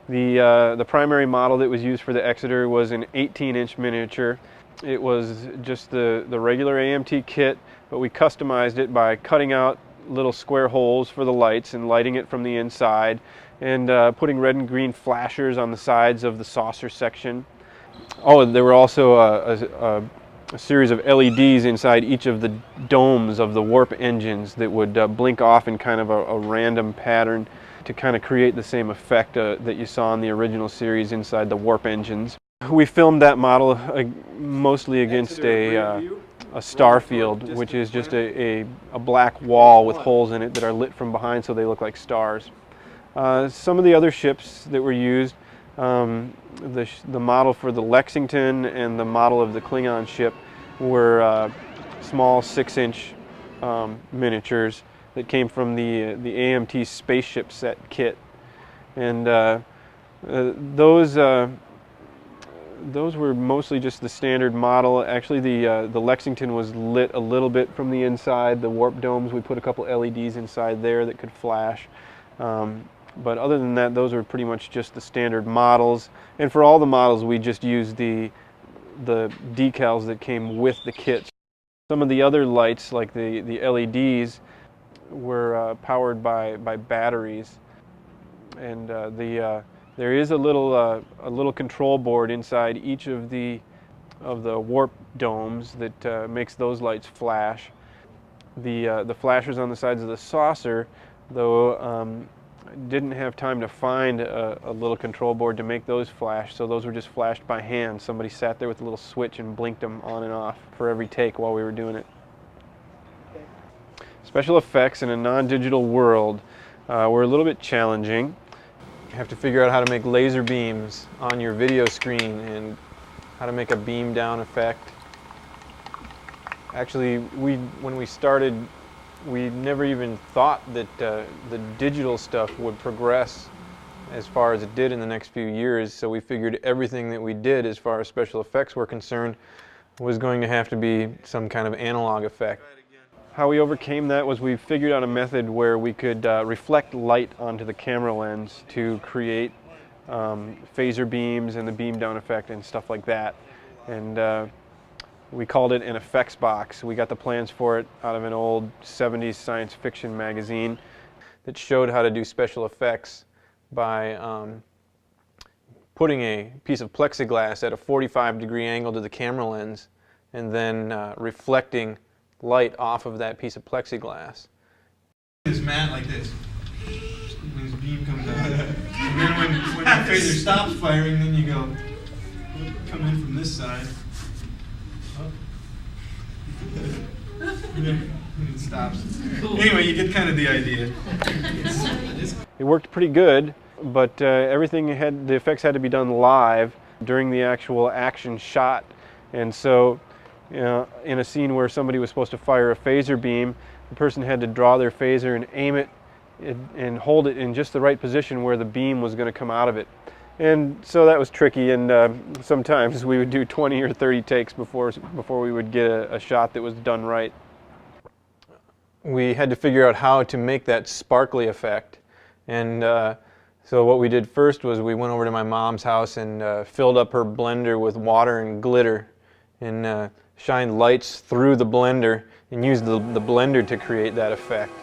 The primary model that was used for the Exeter was an 18-inch miniature. It was just the regular AMT kit, but we customized it by cutting out little square holes for the lights and lighting it from the inside, and putting red and green flashers on the sides of the saucer section. Oh, there were also a series of LEDs inside each of the domes of the warp engines that would blink off in kind of a random pattern to kind of create the same effect that you saw in the original series inside the warp engines. We filmed that model mostly against a star field, which is just a black wall with holes in it that are lit from behind so they look like stars. Some of the other ships that were used, the model for the Lexington and the model of the Klingon ship were small 6-inch miniatures that came from the AMT spaceship set kit, and those were mostly just the standard model. Actually, the Lexington was lit a little bit from the inside. The warp domes, we put a couple LEDs inside there that could flash. But other than that, those were pretty much just the standard models. And for all the models, we just used the decals that came with the kit. Some of the other lights, like the LEDs, were powered by batteries, and there is a little control board inside each of the warp domes that makes those lights flash. The flashers on the sides of the saucer, though, didn't have time to find a little control board to make those flash, so those were just flashed by hand. Somebody sat there with a little switch and blinked them on and off for every take while we were doing it. Special effects in a non-digital world were a little bit challenging. You have to figure out how to make laser beams on your video screen and how to make a beam down effect. Actually, when we started, we never even thought that the digital stuff would progress as far as it did in the next few years, so we figured everything that we did as far as special effects were concerned was going to have to be some kind of analog effect. How we overcame that was we figured out a method where we could reflect light onto the camera lens to create phaser beams and the beam down effect and stuff like that. And we called it an effects box. We got the plans for it out of an old 70s science fiction magazine that showed how to do special effects by putting a piece of plexiglass at a 45-degree angle to the camera lens and then reflecting light off of that piece of plexiglass. This mat like this. When his beam comes out. And then when the phaser stops firing, then you go, come in from this side. And it stops. Anyway, you get kind of the idea. It worked pretty good, but the effects had to be done live during the actual action shot. And so, in a scene where somebody was supposed to fire a phaser beam, the person had to draw their phaser and aim it and hold it in just the right position where the beam was going to come out of it. And so that was tricky, and sometimes we would do 20 or 30 takes before we would get a shot that was done right. We had to figure out how to make that sparkly effect, and so what we did first was we went over to my mom's house and filled up her blender with water and glitter and shined lights through the blender and used the blender to create that effect.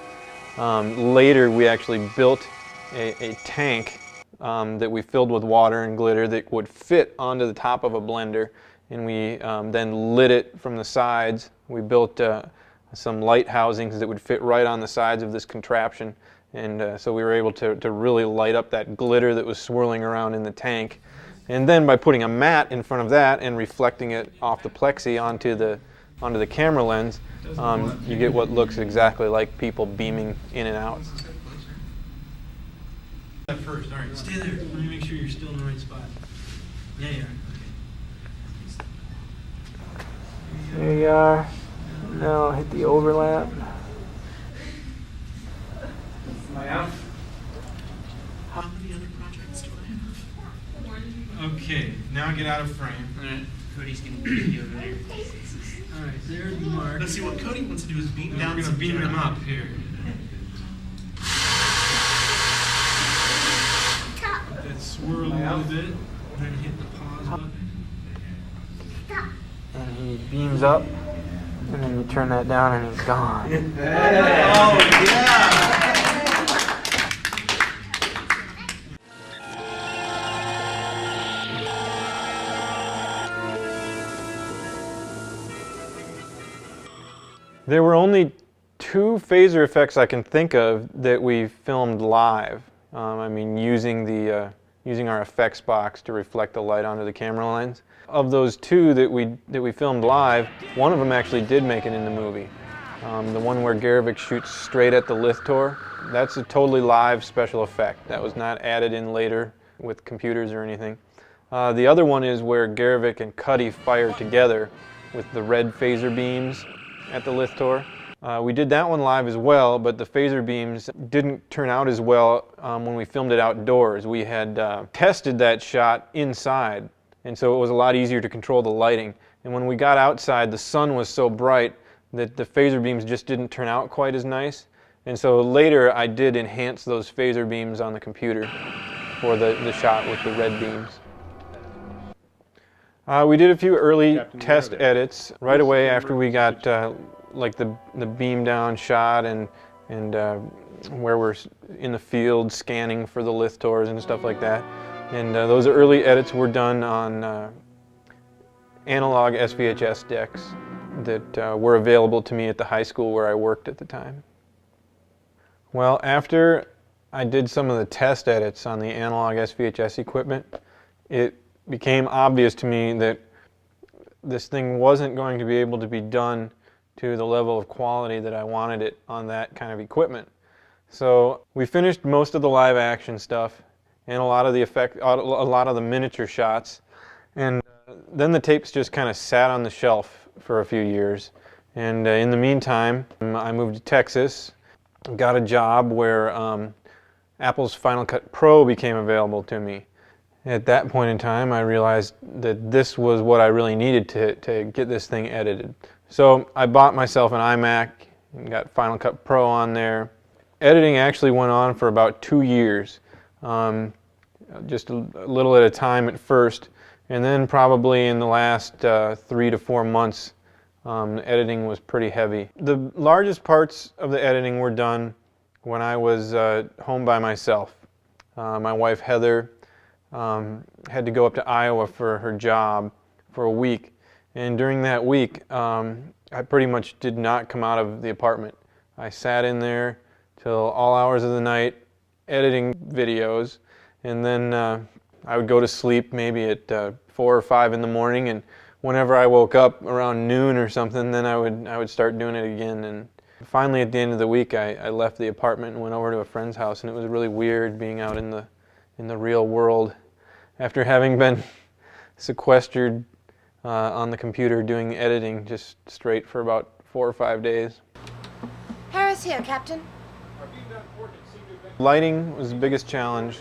Later we actually built a tank that we filled with water and glitter that would fit onto the top of a blender, and we then lit it from the sides. We built some light housings that would fit right on the sides of this contraption, and so we were able to really light up that glitter that was swirling around in the tank. And then by putting a mat in front of that and reflecting it off the plexi onto the camera lens, you get what looks exactly like people beaming in and out. First, all right, stay there. Let me make sure you're still in the right spot. Yeah, yeah. Okay. There you are. Now hit the overlap. Am I out? How many other projects do I have? Okay, now get out of frame. All right, Cody's gonna beat you over there. All right, there's Mark. Let's see what Cody wants to do is beam Now down. we're gonna beam him up here. That swirl beams up, and then you turn that down and he's gone. Oh, yeah! There were only 2 phaser effects I can think of that we filmed live. I mean, using our effects box to reflect the light onto the camera lens. Of those 2 that we filmed live, one of them actually did make it in the movie. The one where Garevik shoots straight at the Lithtor, that's a totally live special effect. That was not added in later with computers or anything. The other one is where Garevik and Cuddy fire together with the red phaser beams at the Lithtor. We did that one live as well, but the phaser beams didn't turn out as well when we filmed it outdoors. We had tested that shot inside, and so it was a lot easier to control the lighting. And when we got outside, the sun was so bright that the phaser beams just didn't turn out quite as nice. And so later I did enhance those phaser beams on the computer for the shot with the red beams. We did a few early test edits right away after we got like the beam down shot and where we're in the field scanning for the Lithors and stuff like that. And those early edits were done on analog SPHS decks that were available to me at the high school where I worked at the time. Well, after I did some of the test edits on the analog SPHS equipment, it became obvious to me that this thing wasn't going to be able to be done to the level of quality that I wanted it on that kind of equipment. So we finished most of the live action stuff and a lot of the miniature shots, and then the tapes just kind of sat on the shelf for a few years. And in the meantime, I moved to Texas, got a job where Apple's Final Cut Pro became available to me. At that point in time, I realized that this was what I really needed to get this thing edited. So I bought myself an iMac and got Final Cut Pro on there. Editing actually went on for about 2 years, just a little at a time at first, and then probably in the last 3 to 4 months, editing was pretty heavy. The largest parts of the editing were done when I was home by myself. My wife Heather had to go up to Iowa for her job for a week, and during that week I pretty much did not come out of the apartment. I sat in there till all hours of the night editing videos, and then I would go to sleep maybe at 4 or 5 in the morning, and whenever I woke up around noon or something, then I would start doing it again. And finally at the end of the week I left the apartment and went over to a friend's house, and it was really weird being out in the real world after having been sequestered on the computer doing editing just straight for about 4 or 5 days. Harris here, Captain. Lighting was the biggest challenge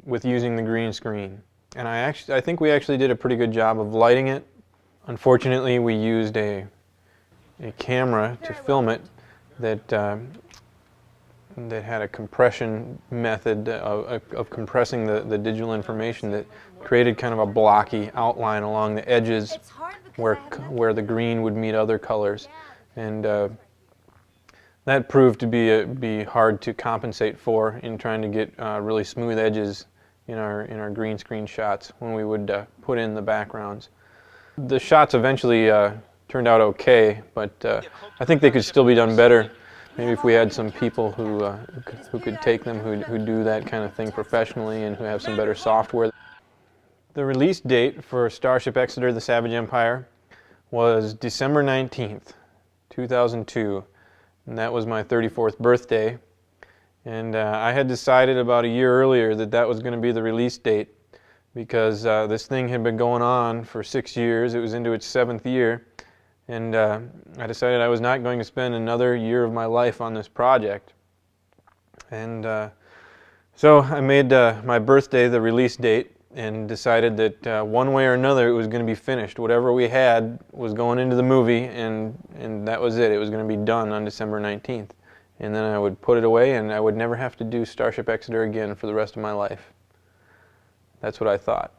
with using the green screen, and I think we actually did a pretty good job of lighting it. Unfortunately, we used a camera to film it that had a compression method of compressing the digital information that created kind of a blocky outline along the edges where the green would meet other colors, and that proved to be hard to compensate for in trying to get really smooth edges in our green screen shots when we would put in the backgrounds. The shots eventually turned out okay, but I think they could still be done better. Maybe if we had some people who could take them, who do that kind of thing professionally and who have some better software. The release date for Starship Exeter, The Savage Empire was December 19th, 2002, and that was my 34th birthday. And I had decided about a year earlier that was going to be the release date because this thing had been going on for 6 years. It was into its 7th year. And I decided I was not going to spend another year of my life on this project. And so I made my birthday the release date and decided that one way or another it was going to be finished. Whatever we had was going into the movie, and that was it. It was going to be done on December 19th. And then I would put it away and I would never have to do Starship Exeter again for the rest of my life. That's what I thought.